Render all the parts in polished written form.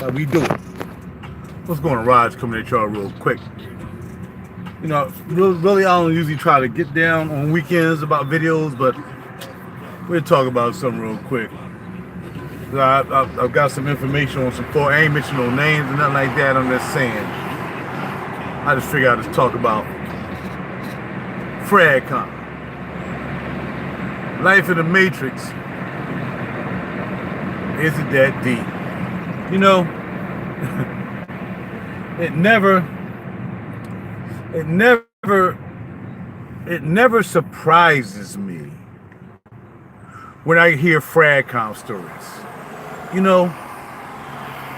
How we do it? What's going on, Raj? Coming at y'all real quick. You know, really, I don't usually try to get down on weekends about videos, but we'll talk about something real quick. I've got some information on some thought. I ain't mentioning no names and nothing like that. I'm just saying. I just figured I'd just talk about Frag. Life in the Matrix isn't that deep. You know, it never surprises me when I hear Fragcom stories. You know,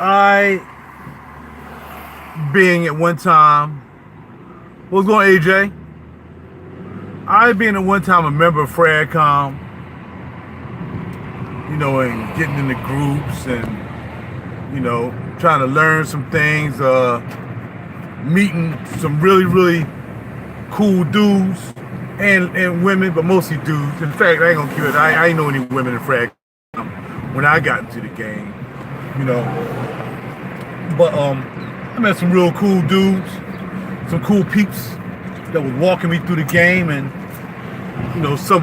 I being at one time, what's going on, AJ? I being at one time a member of Fragcom, you know, and getting in the groups and, you know, trying to learn some things, meeting some really cool dudes and women, but mostly dudes. In fact, I ain't gonna keep it. I ain't know any women in Frag when I got into the game, you know. But I met some real cool dudes, some cool peeps that was walking me through the game, and you know, some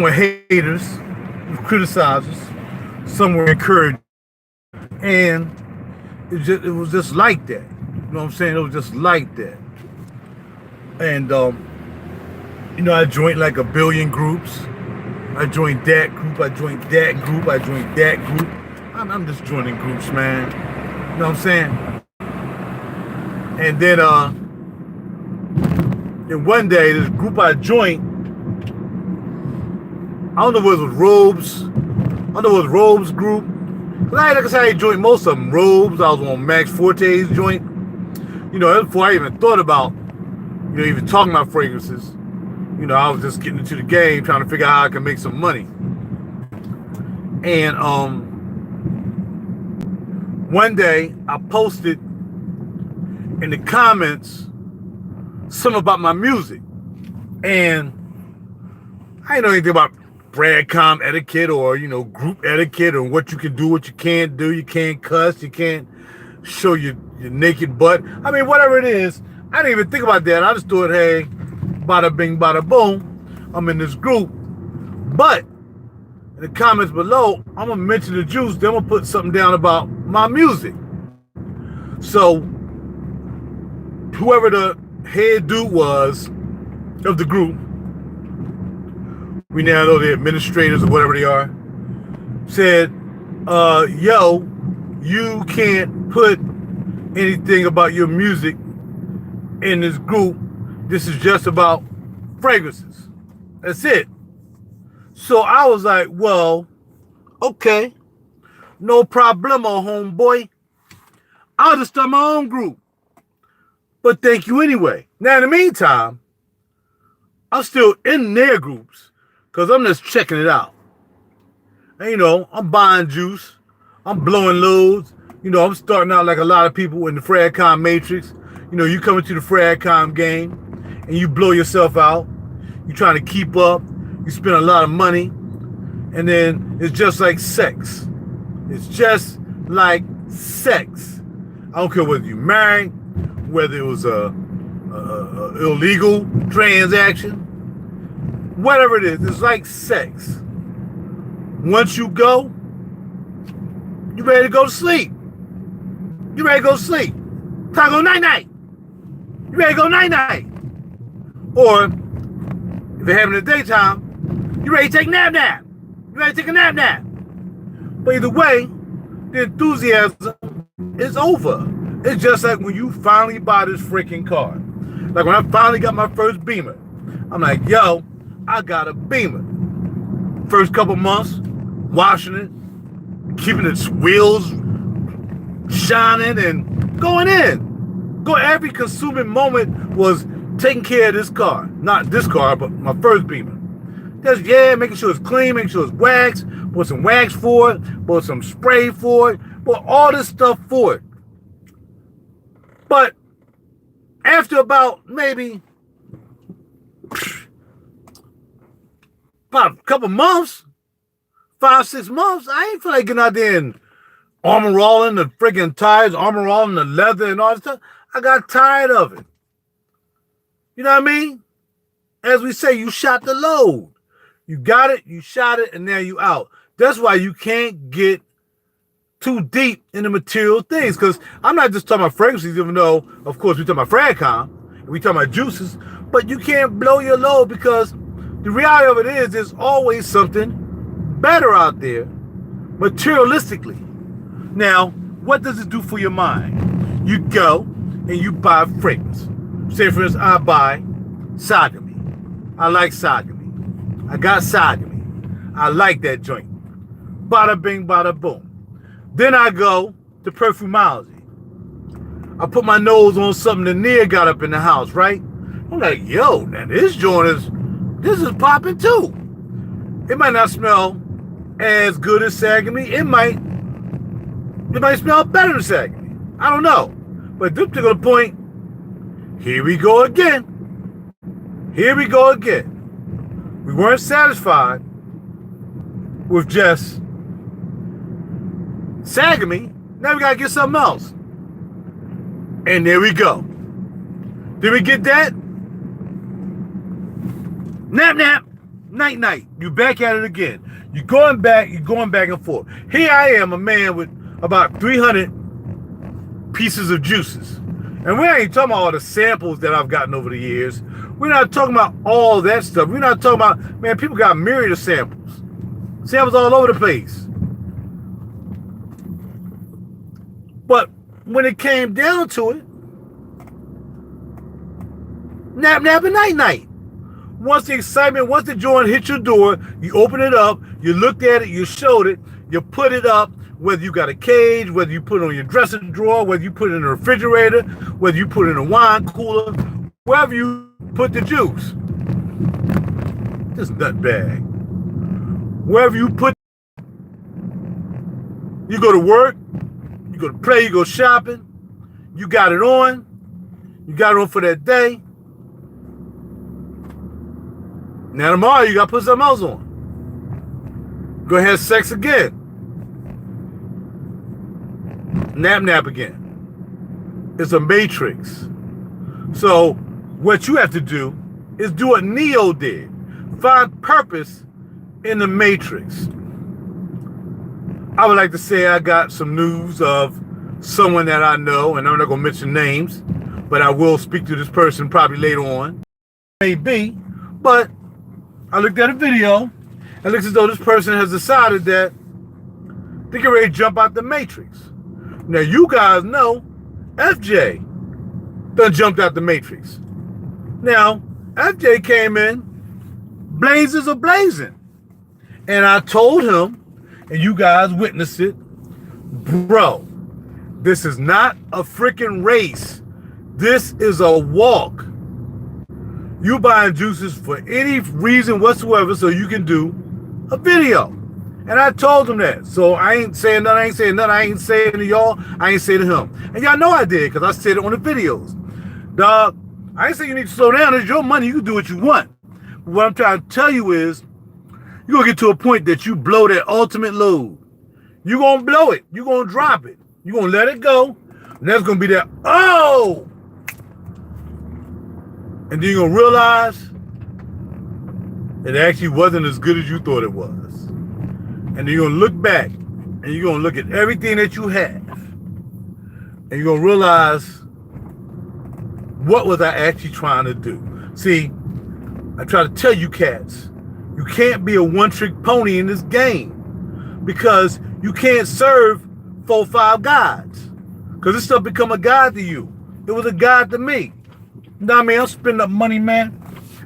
were haters, criticizers, some were encouraged, and it was just like that. You know what I'm saying? It was just like that. And you know, I joined like a billion groups. I joined that group. I joined that group. I joined that group. I'm just joining groups, man. You know what I'm saying? And then one day, this group I joined, I don't know if it was Robes. I don't know if it was Robes group. Like I said, I joined most of them. Robes. I was on Max Forte's joint. You know, before I even thought about, you know, even talking about fragrances. You know, I was just getting into the game, trying to figure out how I can make some money. And one day I posted in the comments something about my music, and I didn't know anything about Fragcom etiquette or, you know, group etiquette or what you can do, what you can't do. You can't cuss, you can't show your naked butt. I mean, whatever it is, I didn't even think about that. I just thought, hey, bada bing, bada boom, I'm in this group. But in the comments below, I'm gonna mention the juice, then I'm gonna put something down about my music. So whoever the head dude was of the group, we now know the administrators or whatever they are, said, yo, you can't put anything about your music in this group. This is just about fragrances. That's it. So I was like, well, okay, no problemo, homeboy. I'll just start my own group. But thank you anyway. Now, in the meantime, I'm still in their groups because I'm just checking it out. And, you know, I'm buying juice. I'm blowing loads. You know, I'm starting out like a lot of people in the Fragcom Matrix. You know, you come into the Fragcom game and you blow yourself out. You're trying to keep up. You spend a lot of money. And then it's just like sex. It's just like sex. I don't care whether you're married, whether it was a illegal transaction, whatever it is, it's like sex. Once you go, you ready to go to sleep. You ready to go to sleep. Time to go night-night. You ready to go night-night. Or, if you're having a daytime, you ready to take a nap-nap. You ready to take a nap-nap. But either way, the enthusiasm is over. It's just like when you finally buy this freaking car. Like when I finally got my first Beamer. I'm like, yo, I got a Beamer. First couple months, washing it, keeping its wheels shining and going in. Every consuming moment was taking care of this car. Not this car, but my first Beamer. Just, yeah, making sure it's clean, making sure it's waxed, put some wax for it, put some spray for it, put all this stuff for it. But after about maybe about a couple months, 5-6 months, I ain't feel like getting out there and armor all in the freaking tires, armor all in the leather and all that stuff. I got tired of it. You know what I mean? As we say, you shot the load. You got it, you shot it, and now you out. That's why you can't get too deep in the material things, because I'm not just talking about fragrances, even though, of course, we talking about Frag, we talking about juices, but you can't blow your load, because the reality of it is there's always something better out there, materialistically. Now, what does it do for your mind? You go and you buy fragrance. Say, for instance, I buy Sagami. I like Sagami. I got Sagami. I like that joint. Bada bing, bada boom. Then I go to Perfumology. I put my nose on something that Nia got up in the house, right? I'm like, yo, now this joint this is popping too. It might not smell as good as Sagami. It might smell better than Sagami. I don't know. But at this particular point, here we go again. Here we go again. We weren't satisfied with just Sagami. Now we gotta get something else. And there we go. Did we get that? Nap nap, night night. You back at it again. You're going back and forth. Here I am, a man with about 300 pieces of juices. And we ain't talking about all the samples that I've gotten over the years. We're not talking about all that stuff. We're not talking about, man, people got myriad of samples. Samples all over the place. But when it came down to it, nap nap and night night. Once the excitement, once the joint hit your door, you open it up, you looked at it, you showed it, you put it up, whether you got a cage, whether you put it on your dressing drawer, whether you put it in a refrigerator, whether you put it in a wine cooler, wherever you put the juice. This nut bag. Wherever you put, you go to work, you go to play, you go shopping, you got it on for that day. Now tomorrow you got to put something else on. Go have sex again. Nap nap again. It's a matrix. So what you have to do is do what Neo did. Find purpose in the matrix. I would like to say I got some news of someone that I know, and I'm not going to mention names, but I will speak to this person probably later on. Maybe, but I looked at a video, and it looks as though this person has decided that they get ready to jump out the matrix. Now, you guys know FJ done jumped out the matrix. Now, FJ came in, blazes are blazing. And I told him, and you guys witnessed it, bro, this is not a freaking race. This is a walk. You buying juices for any reason whatsoever so you can do a video. And I told him that. So I ain't saying nothing. I ain't saying to y'all. I ain't saying to him. And y'all know I did, because I said it on the videos. Dog, I ain't saying you need to slow down. It's your money. You can do what you want. But what I'm trying to tell you is, you're going to get to a point that you blow that ultimate load. You're going to blow it. You're going to drop it. You're going to let it go. And that's going to be that, oh! And then you're going to realize it actually wasn't as good as you thought it was. And then you're going to look back, and you're going to look at everything that you have. And you're going to realize, what was I actually trying to do? See, I try to tell you cats, you can't be a one-trick pony in this game, because you can't serve 4-5 gods. Because this stuff become a god to you. It was a god to me. You know what I mean? I'm spending up money, man.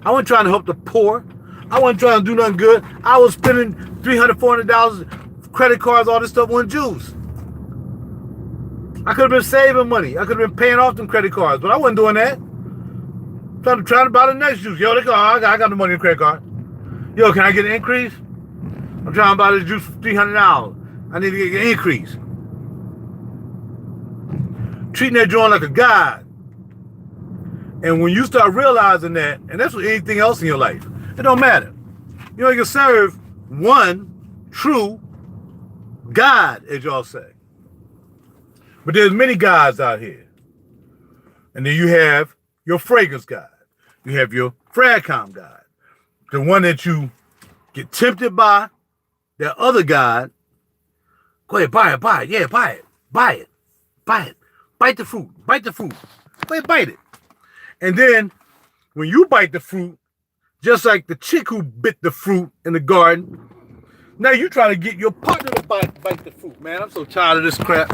I wasn't trying to help the poor. I wasn't trying to do nothing good. I was spending $300, $400 credit cards, all this stuff on juice. I could have been saving money. I could have been paying off them credit cards, but I wasn't doing that. Trying to buy the next juice. Yo, I got the money in the credit card. Yo, can I get an increase? I'm trying to buy this juice for $300. I need to get an increase. Treating that joint like a god. And when you start realizing that, and that's with anything else in your life, it don't matter. You know, you can serve one true God, as y'all say. But there's many guys out here. And then you have your fragrance guide. You have your Fragcom guide. The one that you get tempted by, that other guide. Go ahead, buy it. Yeah, buy it. Bite the fruit. Go ahead, bite it. And then when you bite the fruit, just like the chick who bit the fruit in the garden, now you try to get your partner to bite the fruit, man. I'm so tired of this crap.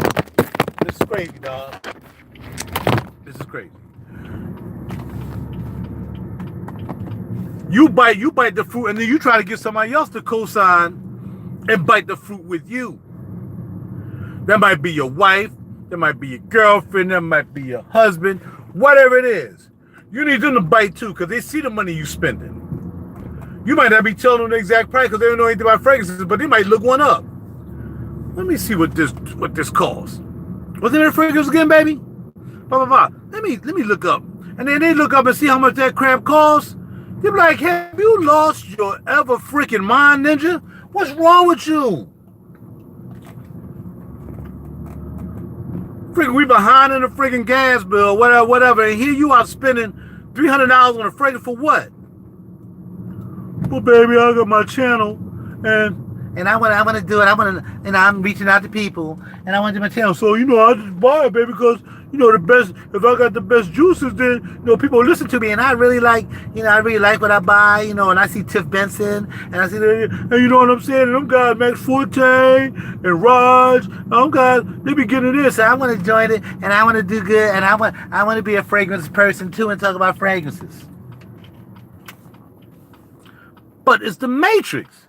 This is crazy, dog. This is crazy. You bite the fruit, and then you try to get somebody else to co-sign and bite the fruit with you. That might be your wife, that might be your girlfriend, that might be your husband, whatever it is. You need them to bite too, because they see the money you spending. You might not be telling them the exact price because they don't know anything about fragrances, but they might look one up. Let me see what this costs. What's in that fragrance again, baby? Let me look up. And then they look up and see how much that crap costs. They're like, have you lost your ever freaking mind, ninja? What's wrong with you? Freaking, we behind in the freaking gas bill, whatever. And here you are spending $300 on a fragrance for what? Well, baby, I got my channel, and I want to do it. And I'm reaching out to people, and I want to do my channel. So I just buy it, baby, because the best. If I got the best juices, then people listen to me, and I really like what I buy, and I see Tiff Benson, and I see and you know what I'm saying. And them guys, Max Forte and Raj, them guys, they be getting this. So I want to join it, and I want to do good, and I want to be a fragrance person too, and talk about fragrances. But it's the Matrix.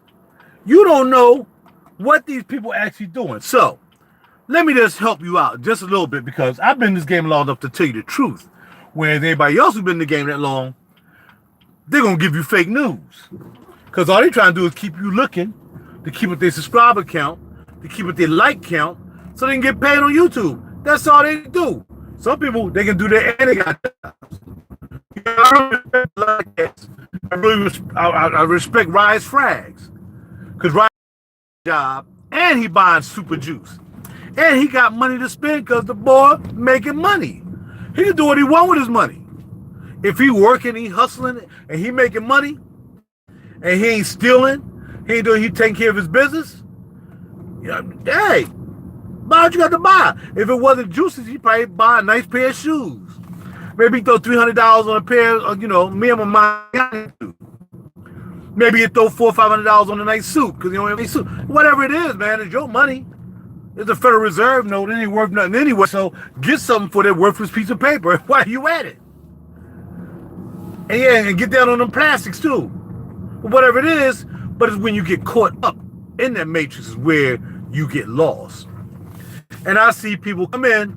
You don't know what these people actually doing. So let me just help you out just a little bit, because I've been in this game long enough to tell you the truth. Whereas anybody else who's been in the game that long, they're going to give you fake news. Because all they're trying to do is keep you looking, to keep up their subscriber count, to keep up their like count, so they can get paid on YouTube. That's all they do. Some people, they can do that and they got jobs. I respect Rise Frags, because Rise job, and he buying super juice, and he got money to spend because the boy making money. He can do what he want with his money. If he working, he hustling, and he making money, and he ain't stealing, he taking care of his business. Hey, buy what you got to buy. If it wasn't juices, he probably buy a nice pair of shoes. Maybe throw $300 on a pair of, me and my mom. Maybe you throw $400 or $500 on a nice suit, because you don't have any suit. Whatever it is, man, it's your money. It's a Federal Reserve note. It ain't worth nothing anyway. So get something for that worthless piece of paper while you at it. And yeah, and get down on them plastics too. But whatever it is, but it's when you get caught up in that matrix is where you get lost. And I see people come in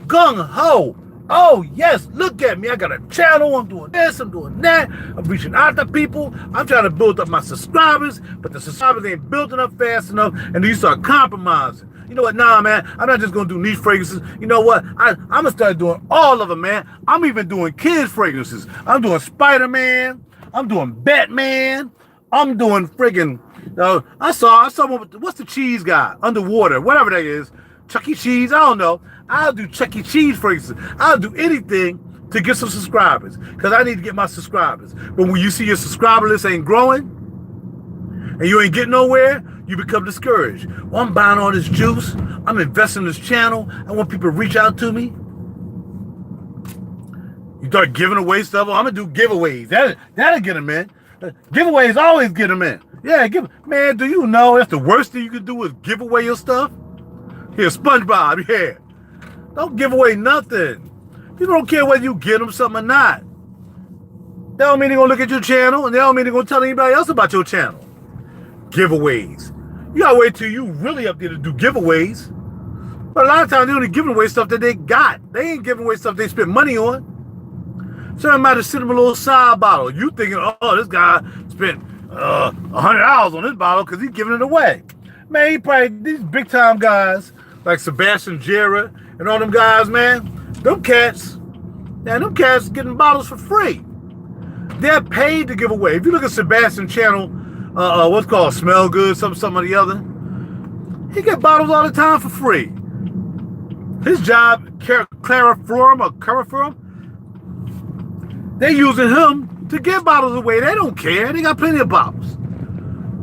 gung-ho. Oh, yes, look at me. I got a channel. I'm doing this. I'm doing that. I'm reaching out to people. I'm trying to build up my subscribers, but the subscribers ain't building up fast enough, and then you start compromising. You know what? Nah, man, I'm not just going to do niche fragrances. You know what? I'm going to start doing all of them, man. I'm even doing kids fragrances. I'm doing Spider-Man. I'm doing Batman. I'm doing friggin', I saw what's the cheese guy? Underwater, whatever that is. Chuck E. Cheese, I don't know. I'll do Chuck E. Cheese fragrances. I'll do anything to get some subscribers, because I need to get my subscribers. But when you see your subscriber list ain't growing and you ain't getting nowhere, you become discouraged. Well, I'm buying all this juice. I'm investing in this channel. I want people to reach out to me. You start giving away stuff. I'm going to do giveaways. That'll get them in. Giveaways always get them in. Yeah, man, do you know that's the worst thing you can do is give away your stuff? Here, SpongeBob, yeah. Don't give away nothing. People don't care whether you get them something or not. That don't mean they're going to look at your channel, and that don't mean they're going to tell anybody else about your channel. Giveaways. You got to wait till you really up there to do giveaways. But a lot of times they're only giving away stuff that they got. They ain't giving away stuff they spent money on. So I might have sent them a little side bottle. You thinking, oh, this guy spent $100 on this bottle because he's giving it away. Man, he probably, these big time guys like Sebastian Jarrett and all them guys, man, them cats getting bottles for free. They're paid to give away. If you look at Sebastian's channel, what's called Smell Good, something or the other, he get bottles all the time for free. His job, Clariform, they using him to give bottles away. They don't care. They got plenty of bottles.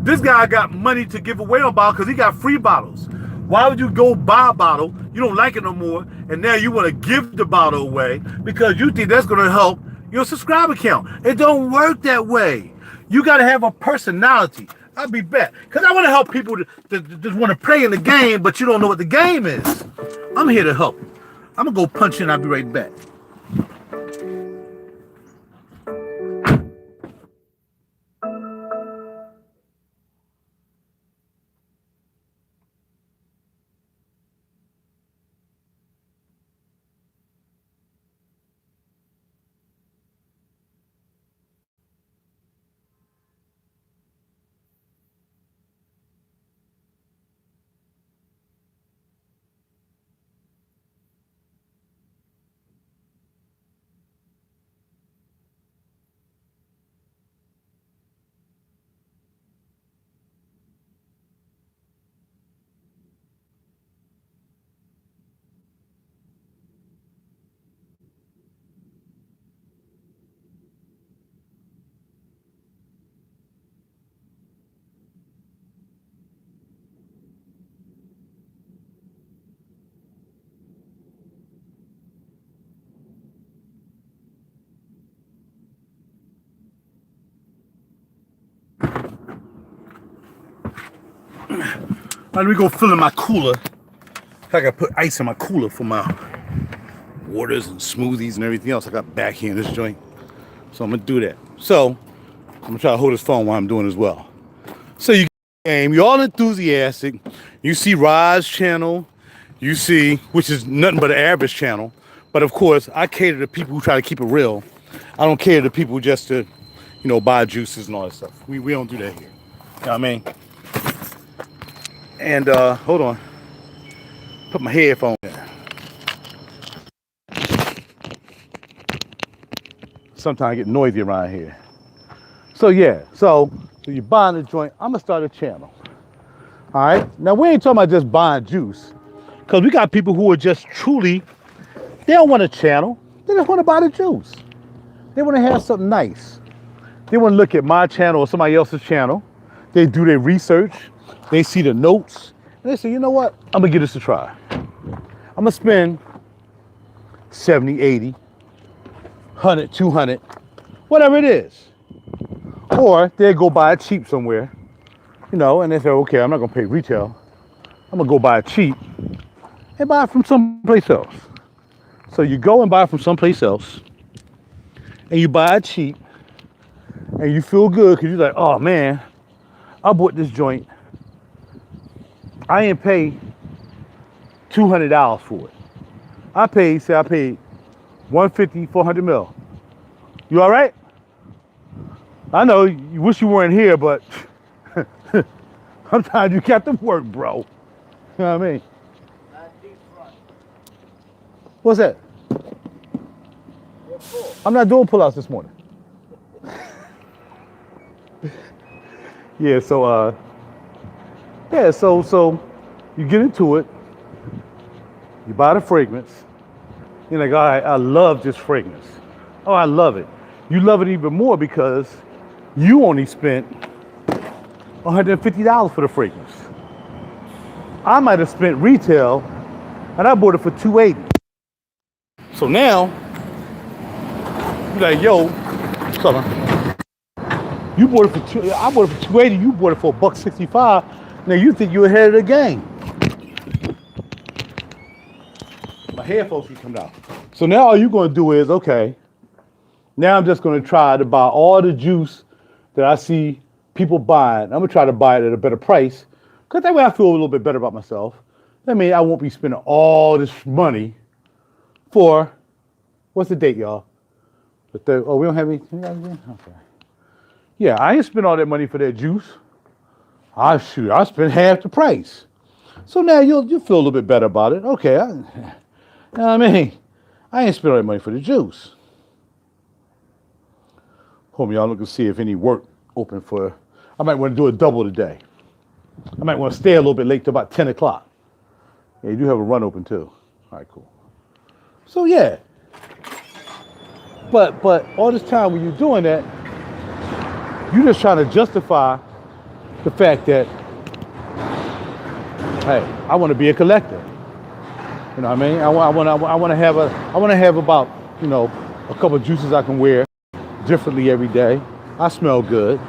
This guy got money to give away on bottles because he got free bottles. Why would you go buy a bottle, you don't like it no more, and now you want to give the bottle away because you think that's going to help your subscriber count? It don't work that way. You got to have a personality. I'll be back. Because I want to help people that just want to play in the game, but you don't know what the game is. I'm here to help you. I'm going to go punch in. I'll be right back. Let me go fill in my cooler. I got to put ice in my cooler for my waters and smoothies and everything else I got back here in this joint. So I'm going to do that. So I'm going to try to hold this phone while I'm doing as well. So you game, you're all enthusiastic. You see Raj's channel. You see, which is nothing but an average channel. But of course, I cater to people who try to keep it real. I don't cater to people just to, buy juices and all that stuff. We don't do that here. You know what I mean? And hold on. Put my headphone there. Sometimes I get noisy around here. So yeah, so you're buying a joint. I'm gonna start a channel. All right. Now we ain't talking about just buying juice, because we got people who are just truly, they don't want a channel. They just want to buy the juice. They want to have something nice. They want to look at my channel or somebody else's channel. They do their research. They see the notes. And they say, you know what? I'm going to give this a try. I'm going to spend 70, 80, 100, 200, whatever it is. Or they go buy it cheap somewhere, and they say, okay, I'm not going to pay retail. I'm going to go buy it cheap and buy it from someplace else. So you go and buy it from someplace else, and you buy it cheap, and you feel good because you're like, oh man, I bought this joint. I ain't pay $200 for it. I paid $150 for 100 mil. You all right? I know you wish you weren't here, but sometimes you got to work, bro. You know what I mean? What's that? I'm not doing pull-outs this morning. Yeah, so you get into it, you buy the fragrance, you're like, all right, I love this fragrance. Oh, I love it. You love it even more because you only spent $150 for the fragrance. I might have spent retail and I bought it for $280. So now, you're like, yo, what's up, man? I bought it for $280. You bought it for $1.65. Now you think you're ahead of the game. My headphones keep coming out. So now all you're going to do is, okay, now I'm just going to try to buy all the juice that I see people buying. I'm going to try to buy it at a better price, because that way I feel a little bit better about myself. That means I won't be spending all this money for, what's the date, y'all? We don't have anything? Okay. Yeah, I ain't spend all that money for that juice. I spent half the price. So now you'll feel a little bit better about it. Okay, you know what I mean? I ain't spent all that money for the juice. Hold me, y'all look and see if any work open for, I might want to do a double today. I might want to stay a little bit late to about 10 o'clock. Yeah, you do have a run open too. All right, cool. So yeah, but all this time when you're doing that, you're just trying to justify the fact that, hey, I want to be a collector. You know what I mean? I want to have about, you know, a couple of juices I can wear differently every day. I smell good.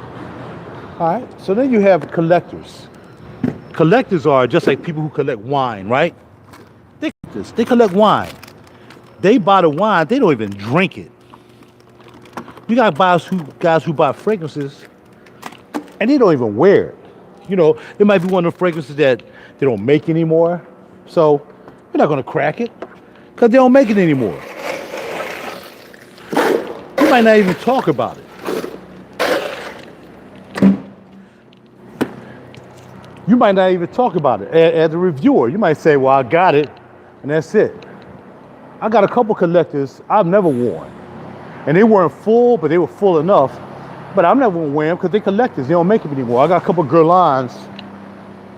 All right. So then you have collectors. Collectors are just like people who collect wine, right? They collect wine. They buy the wine. They don't even drink it. You got guys who buy fragrances and they don't even wear it. You know, it might be one of the fragrances that they don't make anymore. So you're not going to crack it because they don't make it anymore. You might not even talk about it. You might not even talk about it. As a reviewer, you might say, well, I got it, and that's it. I got a couple collectors I've never worn. And they weren't full, but they were full enough. But I'm never gonna wear them because they're collectors. They don't make them anymore. I got a couple Guerlains.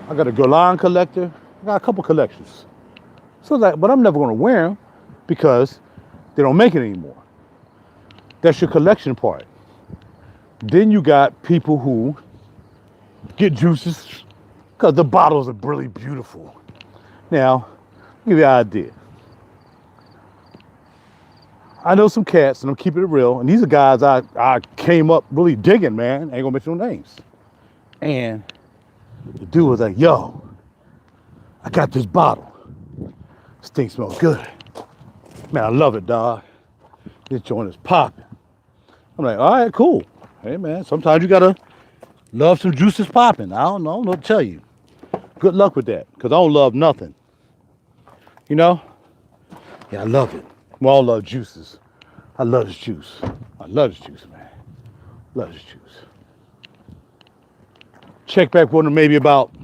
I got a Guerlain collector. I got a couple collections. So that, but I'm never gonna wear them because they don't make it anymore. That's your collection part. Then you got people who get juices because the bottles are really beautiful. Now, I'll give you an idea. I know some cats, and I'm keeping it real, and these are guys I came up really digging, man. I ain't gonna mention no names. And the dude was like, yo, I got this bottle. This thing smells good. Man, I love it, dog. This joint is popping. I'm like, all right, cool. Hey, man, sometimes you gotta love some juices popping. I don't know what to tell you. Good luck with that, because I don't love nothing. You know? Yeah, I love it. We all love juices. I love this juice. I love this juice, man. Love this juice. Check back with him maybe about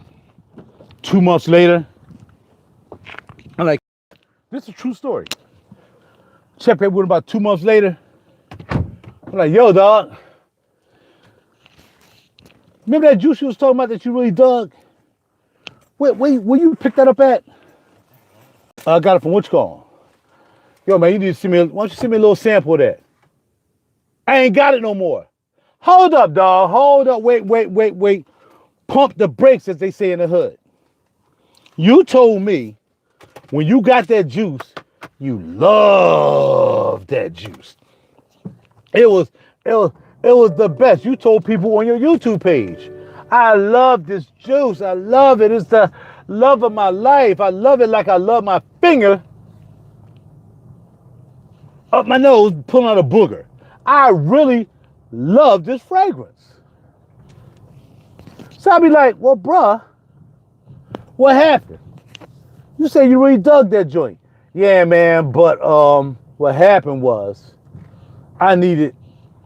2 months later. I'm like, this is a true story. Check back with him about 2 months later. I'm like, yo, dog. Remember that juice you was talking about that you really dug? Where you pick that up at? I got it from WhatCall. Yo, man, you need to send me. Why don't you send me a little sample of that? I ain't got it no more. Hold up, dog. Hold up. Wait. Pump the brakes, as they say in the hood. You told me when you got that juice, you loved that juice. It was the best. You told people on your YouTube page, I love this juice. I love it. It's the love of my life. I love it like I love my finger up my nose, pulling out a booger. I really love this fragrance. So I'll be like, well, bruh, what happened? You say you really dug that joint. Yeah, man, but what happened was I needed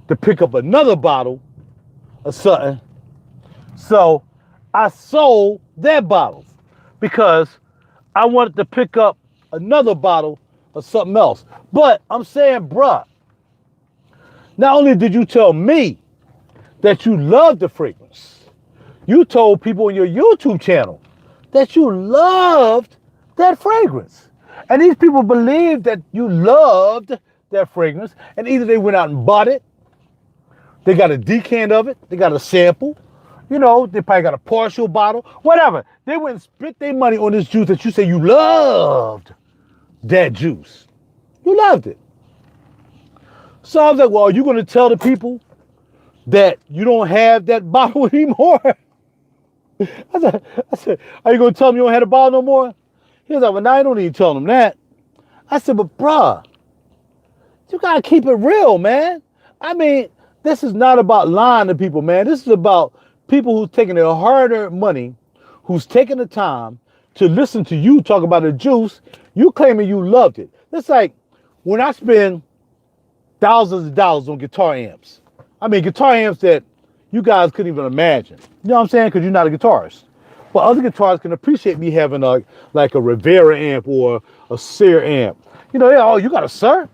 to pick up another bottle of something. So I sold that bottle because I wanted to pick up another bottle or something else. But I'm saying, bruh, not only did you tell me that you loved the fragrance, you told people on your YouTube channel that you loved that fragrance. And these people believed that you loved that fragrance, and either they went out and bought it, they got a decant of it, they got a sample, you know, they probably got a partial bottle, whatever. They went and spent their money on this juice that you say you loved. That juice. You loved it. So I was like, well, are you going to tell the people that you don't have that bottle anymore? I said, are you going to tell them you don't have the bottle no more? He was like, well, now I don't need to tell them that. I said, but bruh, you got to keep it real, man. I mean, this is not about lying to people, man. This is about people who's taking their hard-earned money, who's taking the time to listen to you talk about a juice. You claiming you loved it. It's like when I spend thousands of dollars on guitar amps. I mean, guitar amps that you guys couldn't even imagine. You know what I'm saying? Because you're not a guitarist. But other guitarists can appreciate me having like a Rivera amp or a Sear amp. You know, oh, you got a Sir?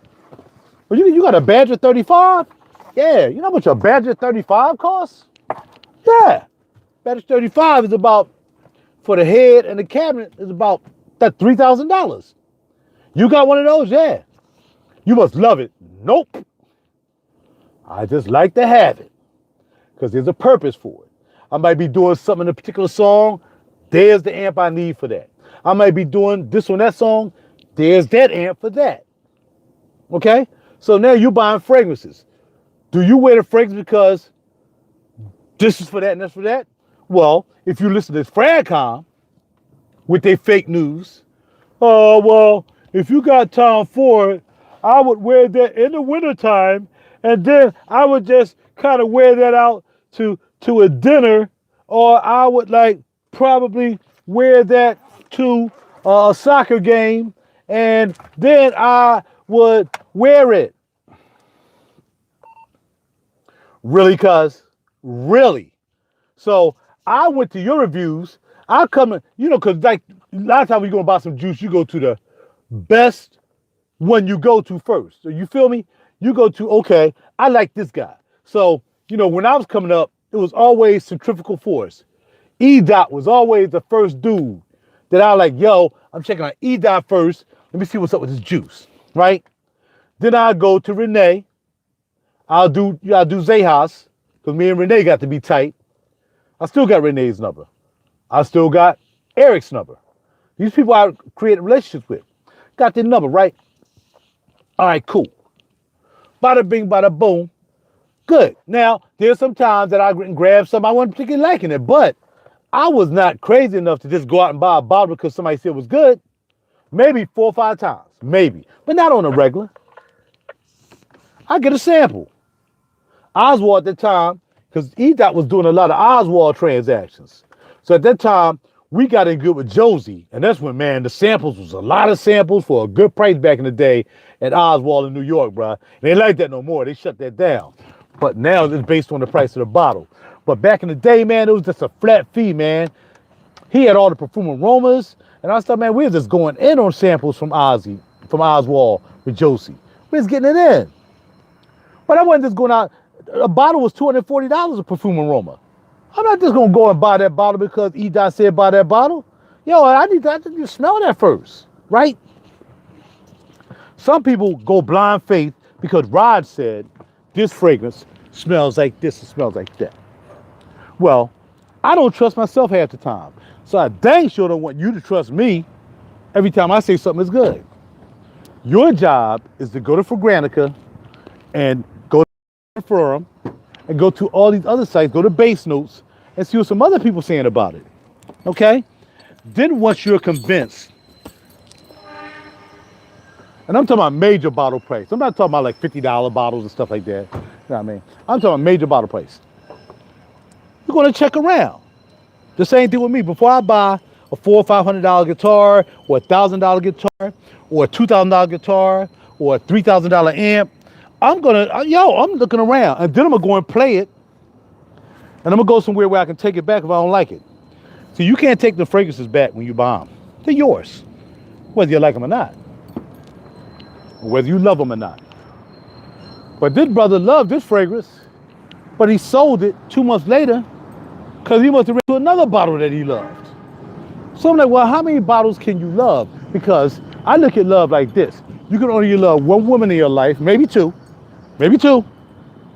Well, you got a Badger 35? Yeah, you know how much a Badger 35 costs? Yeah. Badger 35 is about, for the head and the cabinet, is about that $3,000. You got one of those? Yeah. You must love it. Nope. I just like to have it because there's a purpose for it. I might be doing something in a particular song. There's the amp I need for that. I might be doing this on that song. There's that amp for that. Okay? So now you're buying fragrances. Do you wear the fragrance because this is for that and that's for that? Well, if you listen to Frag with their fake news, oh, well, if you got time for it, I would wear that in the wintertime, and then I would just kind of wear that out to a dinner, or I would like probably wear that to a soccer game, and then I would wear it. Really, cuz? Really? So I went to your reviews. I come in, because like a lot of times when you go buy some juice, you go to the best one you go to first. So you feel me? You go to, okay, I like this guy. So, when I was coming up, it was always centrifugal force. E-Dot was always the first dude that I like, yo, I'm checking out E-Dot first. Let me see what's up with this juice, right? Then I go to Renee. I'll do Zayhas, because me and Renee got to be tight. I still got Renee's number. I still got Eric's number. These people I created relationships with. Got their number, right? All right, cool. Bada bing, bada boom. Good. Now, there's some times that I grab something I wasn't particularly liking it, but I was not crazy enough to just go out and buy a bottle because somebody said it was good. Maybe 4 or 5 times. Maybe. But not on a regular. I get a sample. Oswald at the time, because E-Dot was doing a lot of Oswald transactions. So at that time, we got in good with Josie. And that's when, man, the samples was a lot of samples for a good price back in the day at Oswald in New York, bro. They ain't like that no more. They shut that down. But now it's based on the price of the bottle. But back in the day, man, it was just a flat fee, man. He had all the perfume aromas. And I thought, man, we were just going in on samples from Oswald with Josie. We was getting it in. But I wasn't just going out. A bottle was $240 of perfume aroma. I'm not just gonna go and buy that bottle because E-Dot said buy that bottle. Yo, I need to smell that first, right? Some people go blind faith because Rod said this fragrance smells like this, it smells like that. Well, I don't trust myself half the time. So I dang sure don't want you to trust me every time I say something is good. Your job is to go to Fragrantica and go to Forum and go to all these other sites, go to Base Notes, and see what some other people saying about it. Okay? Then once you're convinced, and I'm talking about major bottle price. I'm not talking about like $50 bottles and stuff like that. You know what I mean? I'm talking about major bottle price. You're gonna check around. The same thing with me. Before I buy a $400 or $500 guitar, or a $1,000 guitar, or a $2,000 guitar, or a $3,000 amp, I'm looking around, and then I'm gonna go and play it, and I'm gonna go somewhere where I can take it back if I don't like it. So you can't take the fragrances back when you buy them. They're yours, whether you like them or not, or whether you love them or not. But this brother loved this fragrance, but he sold it 2 months later because he must have ran to another bottle that he loved. So I'm like, well, how many bottles can you love? Because I look at love like this. You can only love one woman in your life, maybe two. Maybe two.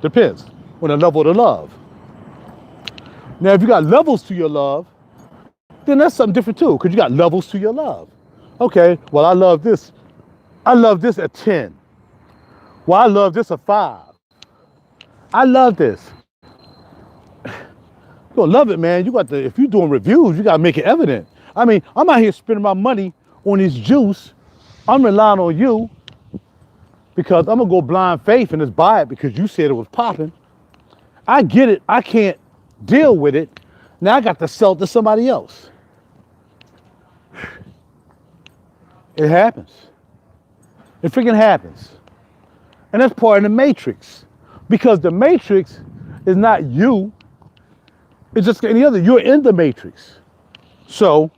Depends on the level of the love. Now, if you got levels to your love, then that's something different too, because you got levels to your love. Okay, well, I love this. I love this at 10. Well, I love this at 5. I love this. You're gonna love it, man. You got to, if you're doing reviews, you gotta make it evident. I mean, I'm out here spending my money on this juice. I'm relying on you because I'm gonna go blind faith and just buy it because you said it was popping. I get it. I can't deal with it. Now I got to sell it to somebody else. It happens. It freaking happens. And that's part of the matrix. Because the matrix is not you. It's just any other. You're in the matrix. So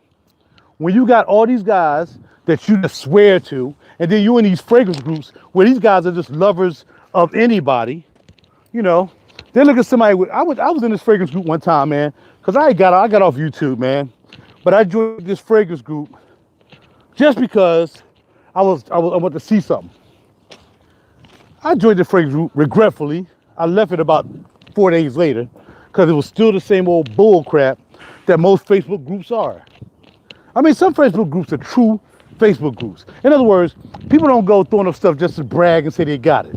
when you got all these guys that you just swear to, and then you in these fragrance groups where these guys are just lovers of anybody, you know, they look at somebody with, I was in this fragrance group one time, man, because I got off YouTube, man. But I joined this fragrance group just because I went to see something. I joined the Frag group regretfully. I left it about 4 days later because it was still the same old bull crap that most Facebook groups are. I mean, some Facebook groups are true Facebook groups. In other words, people don't go throwing up stuff just to brag and say they got it.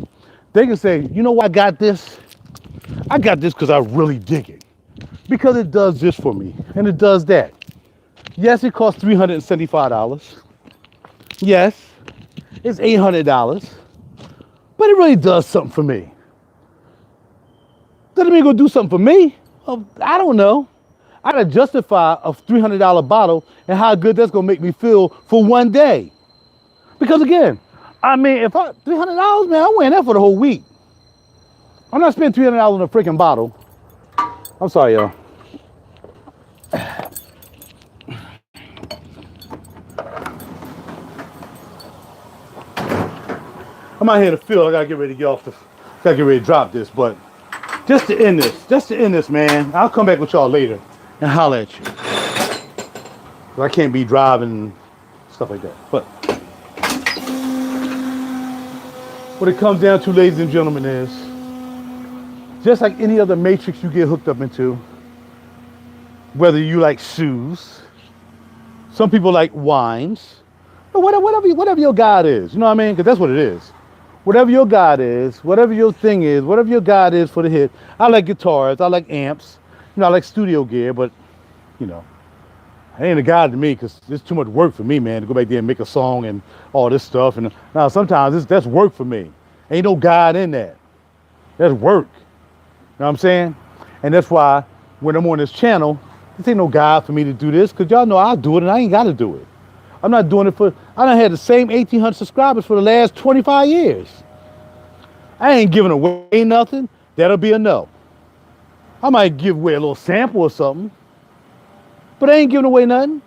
They can say, you know why I got this? I got this because I really dig it. Because it does this for me and it does that. Yes, it costs $375. Yes, it's $800. But it really does something for me. Doesn't mean it's gonna do something for me. Well, I don't know. I gotta justify a $300 bottle and how good that's gonna make me feel for one day. Because again, I mean, if I $300, man, I'm wearing that for the whole week. I'm not spending $300 on a freaking bottle. I'm sorry, y'all. I'm out here in the field. I gotta get ready to get off the. Gotta get ready to drop this, but just to end this, man. I'll come back with y'all later and holler at you. 'Cause I can't be driving and stuff like that. But what it comes down to, ladies and gentlemen, is just like any other matrix you get hooked up into. Whether you like shoes, some people like wines, or whatever your God is. You know what I mean? Because that's what it is. Whatever your God is, whatever your thing is, whatever your God is for the hit. I like guitars, I like amps, you know, I like studio gear, but, you know, it ain't a God to me because it's too much work for me, man, to go back there and make a song and all this stuff. And now sometimes that's work for me. Ain't no God in that. That's work. You know what I'm saying? And that's why when I'm on this channel, this ain't no God for me to do this because y'all know I'll do it and I ain't got to do it. I'm not doing it for, I done had the same 1,800 subscribers for the last 25 years. I ain't giving away nothing. That'll be a no. I might give away a little sample or something, but I ain't giving away nothing.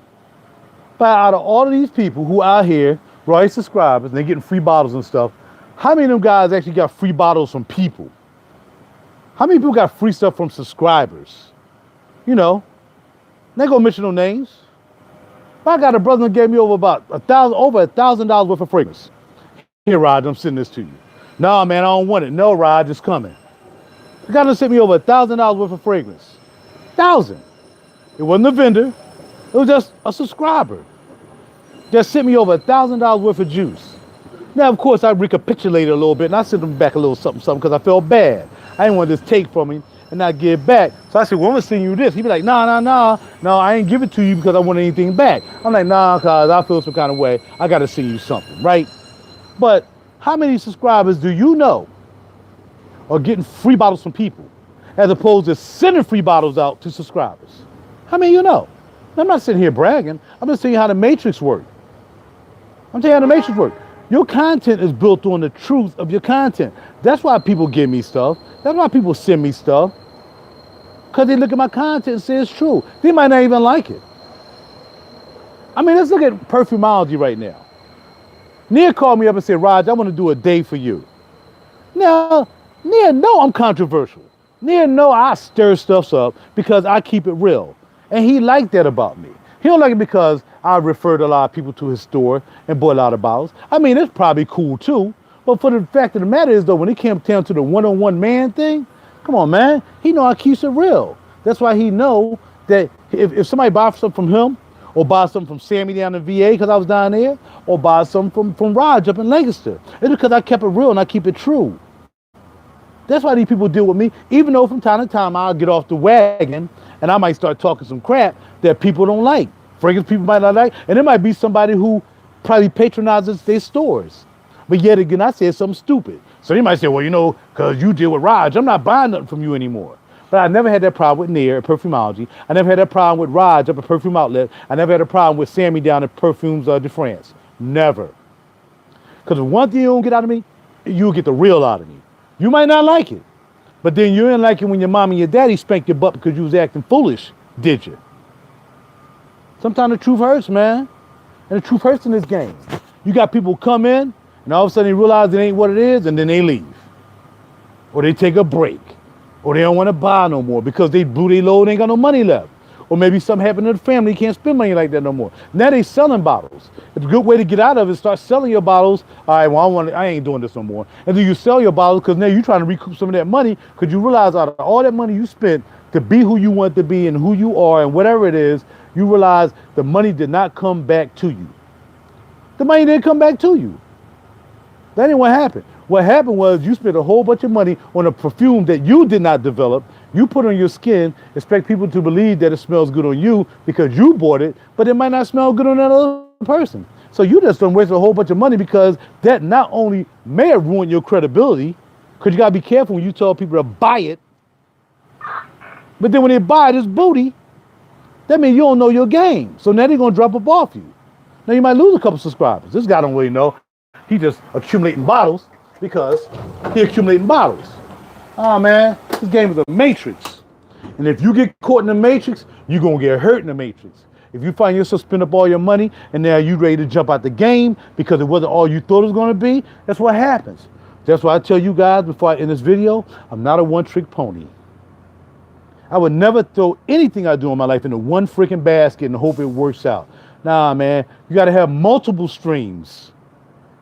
But out of all of these people who out here, right, subscribers, and they're getting free bottles and stuff, how many of them guys actually got free bottles from people? How many people got free stuff from subscribers? You know, they ain't gonna mention no names. I got a brother that gave me over $1,000 worth of fragrance. Here, Rod, I'm sending this to you. No, man, I don't want it. No, Rod, it's coming. The guy that sent me over $1,000 worth of fragrance. 1,000. It wasn't a vendor. It was just a subscriber. Just sent me over $1,000 worth of juice. Now, of course, I recapitulated a little bit and I sent him back a little something because I felt bad. I didn't want to just take from him and not give back. So I said, well, I'm gonna send you this. He'd be like, nah. No, I ain't give it to you because I want anything back. I'm like, nah, cause I feel some kind of way. I gotta send you something, right? But how many subscribers do you know are getting free bottles from people as opposed to sending free bottles out to subscribers? How many you know? I'm not sitting here bragging. I'm just telling you how the matrix works. I'm telling you how the matrix works. Your content is built on the truth of your content. That's why people give me stuff. That's why people send me stuff. Because they look at my content and say it's true. They might not even like it. I mean, let's look at perfumology right now. Nia called me up and said, Raj, I want to do a day for you. Now, Nia know I'm controversial. Nia know I stir stuff up because I keep it real. And he liked that about me. He don't like it because I referred a lot of people to his store and bought a lot of bottles. I mean, it's probably cool too. But for the fact of the matter is, though, when it came down to the one-on-one man thing, come on, man. He know I keeps it real. That's why he know that if somebody buys something from him or buys something from Sammy down in VA because I was down there or buys something from Raj up in Lancaster, it's because I kept it real and I keep it true. That's why these people deal with me, even though from time to time I'll get off the wagon and I might start talking some crap that people don't like. Fragrance people might not like, and there might be somebody who probably patronizes their stores. But yet again, I said something stupid. So they might say, well, you know, because you deal with Raj, I'm not buying nothing from you anymore. But I never had that problem with Nair at Perfumology. I never had that problem with Raj up at Perfume Outlet. I never had a problem with Sammy down at Perfumes de France. Never. Because one thing you don't get out of me, you'll get the real out of me. You might not like it. But then you didn't like it when your mom and your daddy spanked your butt because you was acting foolish, did you? Sometimes the truth hurts, man. And the truth hurts in this game. You got people come in, and all of a sudden they realize it ain't what it is, and then they leave. Or they take a break. Or they don't want to buy no more because they blew their load and ain't got no money left. Or maybe something happened to the family, you can't spend money like that no more. Now they selling bottles. It's a good way to get out of it, start selling your bottles. All right, well, I ain't doing this no more. And then you sell your bottles because now you're trying to recoup some of that money because you realize out of all that money you spent to be who you want to be and who you are and whatever it is, you realize the money did not come back to you. The money didn't come back to you. That ain't what happened. What happened was you spent a whole bunch of money on a perfume that you did not develop. You put on your skin, expect people to believe that it smells good on you because you bought it, but it might not smell good on that other person. So you just done wasted a whole bunch of money because that not only may have ruined your credibility, because you got to be careful when you tell people to buy it, but then when they buy this booty, that means you don't know your game. So now they're going to drop up off you. Now you might lose a couple subscribers. This guy don't really know. He just accumulating bottles because he accumulating bottles. Oh man, this game is a matrix. And if you get caught in the matrix, you're going to get hurt in the matrix. If you find yourself spend up all your money and now you ready to jump out the game because it wasn't all you thought it was going to be, that's what happens. That's why I tell you guys before I end this video, I'm not a one-trick pony. I would never throw anything I do in my life into one freaking basket and hope it works out. Nah, man, you got to have multiple streams.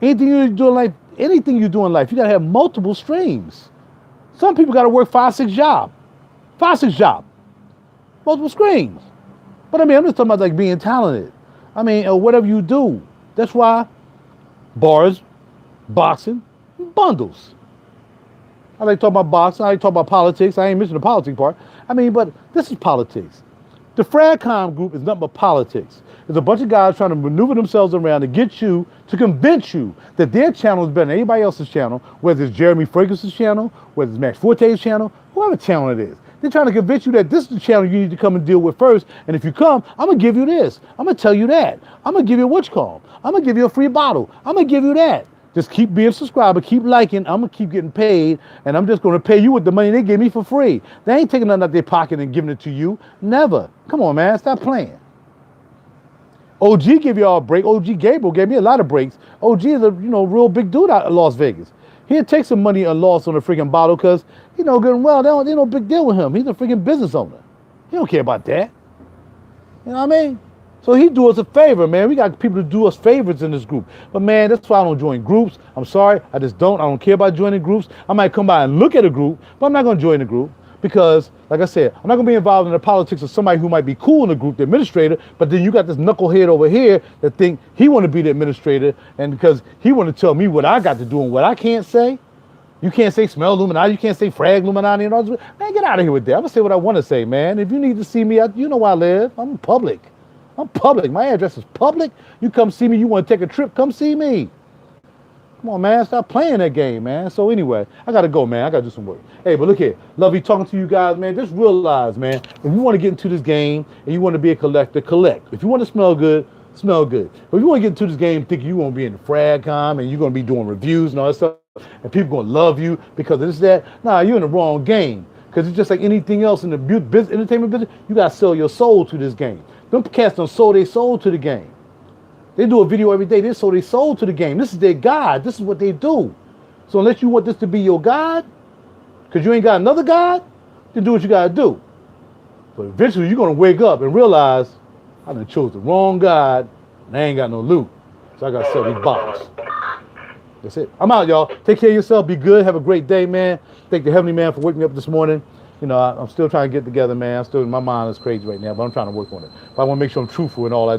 Anything you do in life, you got to have multiple streams. Some people got to work 5-6 jobs. 5-6 jobs. Multiple streams. But I mean, I'm just talking about like being talented. I mean, whatever you do. That's why bars, boxing, bundles. I like to talk about boxing. I like to talk about politics. I ain't missing the politics part. I mean, but this is politics. The Frag group is nothing but politics. There's a bunch of guys trying to maneuver themselves around to get you, to convince you that their channel is better than anybody else's channel, whether it's Jeremy Fragrance' channel, whether it's Max Forte's channel, whoever channel it is. They're trying to convince you that this is the channel you need to come and deal with first. And if you come, I'm going to give you this. I'm going to tell you that. I'm going to give you a witch call. I'm going to give you a free bottle. I'm going to give you that. Just keep being a subscriber, keep liking. I'm going to keep getting paid, and I'm just going to pay you with the money they give me for free. They ain't taking nothing out their pocket and giving it to you. Never. Come on, man. Stop playing. OG give you all a break. OG Gabriel gave me a lot of breaks. OG is a real big dude out of Las Vegas. He'll take some money and loss on a freaking bottle because good and well, there's no big deal with him. He's a freaking business owner. He don't care about that. You know what I mean? So he do us a favor, man. We got people to do us favors in this group. But man, that's why I don't join groups. I'm sorry. I just don't. I don't care about joining groups. I might come by and look at a group, but I'm not going to join the group because, like I said, I'm not going to be involved in the politics of somebody who might be cool in the group, the administrator, but then you got this knucklehead over here that think he want to be the administrator, and because he want to tell me what I got to do and what I can't say. You can't say smell Illuminati. You can't say Frag Illuminati and all this. Man, get out of here with that. I'm going to say what I want to say, man. If you need to see me, you know where I live. I'm public. I'm public. My address is public. You come see me. You want to take a trip, come see me. Come on, man. Stop playing that game, man. So anyway, I got to go, man. I got to do some work. Hey, but look here. Love you talking to you guys, man. Just realize, man, if you want to get into this game and you want to be a collector, collect. If you want to smell good, smell good. But if you want to get into this game thinking you want to be in the Fragcom and you're going to be doing reviews and all that stuff, and people going to love you because of this, that, nah, you're in the wrong game. Because it's just like anything else in the entertainment business, you got to sell your soul to this game. Them cats don't sold their soul to the game. They do a video every day. They sold their soul to the game. This is their God. This is what they do. So unless you want this to be your God, because you ain't got another God, then do what you got to do. But eventually you're going to wake up and realize, I done chose the wrong God, and I ain't got no loot. So I got to sell these bottles. That's it. I'm out, y'all. Take care of yourself. Be good. Have a great day, man. Thank the Heavenly Man for waking me up this morning. I'm still trying to get together, man. My mind is crazy right now, but I'm trying to work on it. But I want to make sure I'm truthful in all I do.